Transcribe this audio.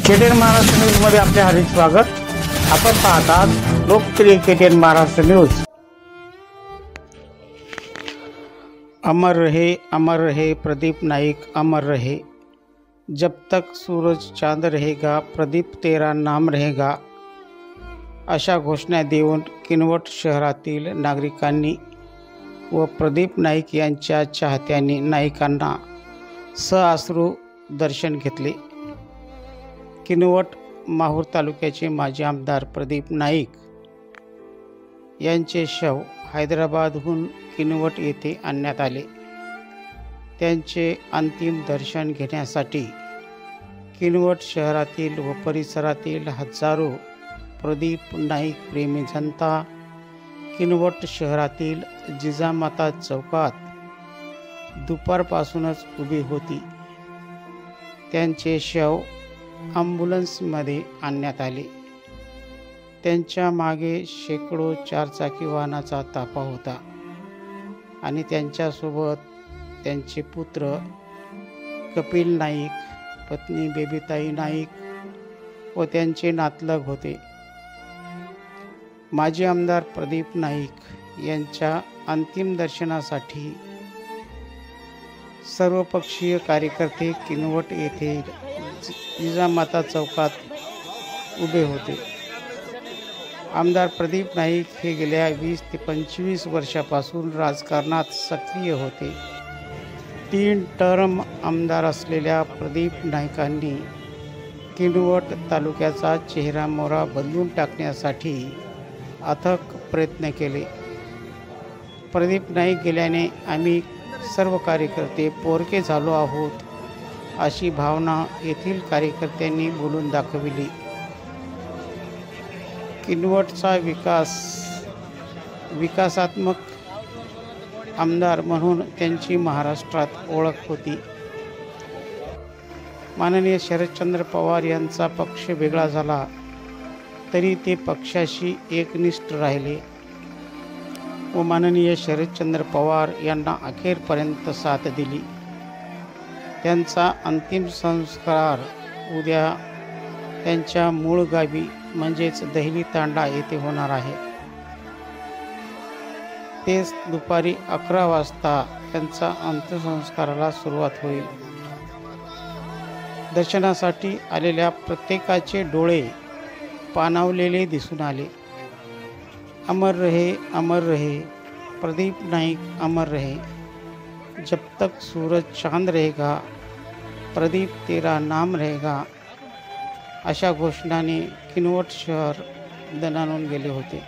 KTN Maharashtra न्यूजमध्ये आपले हार्दिक स्वागत। आपण पाहत आहात लोकप्रिय KTN महाराष्ट्र न्यूज। अमर रहे प्रदीप नाईक, अमर रहे। जब तक सूरज चांद रहेगा प्रदीप तेरा नाम रहेगा, अशा घोषणा देऊन किनवट शहरातील नागरिकांनी व प्रदीप नाईक यांच्या चाहत्यांनी नाईकांना सअश्रू दर्शन घेतले। किनवट माहूर तालुक्याचे माजी आमदार प्रदीप नाईक यांचे शव हैदराबादहून किनवट येथे आणण्यात आले। त्यांचे अंतिम दर्शन घेण्यासाठी किनवट शहरातील व परिसरातील हजारो प्रदीप नाईक प्रेमी जनता किनवट शहरातील जिजामाता चौकात दुपारपासूनच उभी होती। त्यांचे शव ॲम्ब्युलन्समध्ये आणण्यात आले। त्यांच्या मागे शेकडो चारचाकी वाहनाचा ताफा होता आणि त्यांच्यासोबत त्यांचे पुत्र कपिल नाईक, पत्नी बेबीताई नाईक व त्यांचे नातलग होते। माजी आमदार प्रदीप नाईक यांच्या अंतिम दर्शनासाठी सर्वपक्षीय कार्यकर्ते किनवट येथे जिजामाता चौकात उभे होते। आमदार प्रदीप नाईक हे गेल्या 20 ते 25 वर्षापासून राजकारणात सक्रिय होते। 3 टर्म आमदार असलेल्या प्रदीप नाईकांनी किनवट तालुक्याचा चेहरामोहरा बदलून टाकण्यासाठी अथक प्रयत्न केले। प्रदीप नाईक गेल्याने आम्ही सर्व कार्यकर्ते पोरके झालो आहोत, अशी भावना येथील कार्यकर्त्यांनी बोलून दाखविली। किनवटचा विकासात्मक आमदार म्हणून त्यांची महाराष्ट्रात ओळख होती। माननीय शरदचंद्र पवार यांचा पक्ष वेगळा झाला तरी ते पक्षाशी एकनिष्ठ राहिले व माननीय शरदचंद्र पवार यांना अखेरपर्यंत साथ दिली। त्यांचा अंतिम संस्कार उद्या त्यांच्या मूळ गावी म्हणजेच दहिली तांडा येथे होणार आहे। तेच दुपारी 11 वाजता त्यांचा अंत्यसंस्काराला सुरुवात होईल। दर्शनासाठी आलेल्या प्रत्येकाचे डोळे पाणावलेले दिसून आले। अमर रहे प्रदीप नाईक, अमर रहे। जब तक सूरज चांद रहेगा प्रदीप तेरा नाम रहेगा, अशा घोषणाने किनवट शहर दणाणून गेले होते।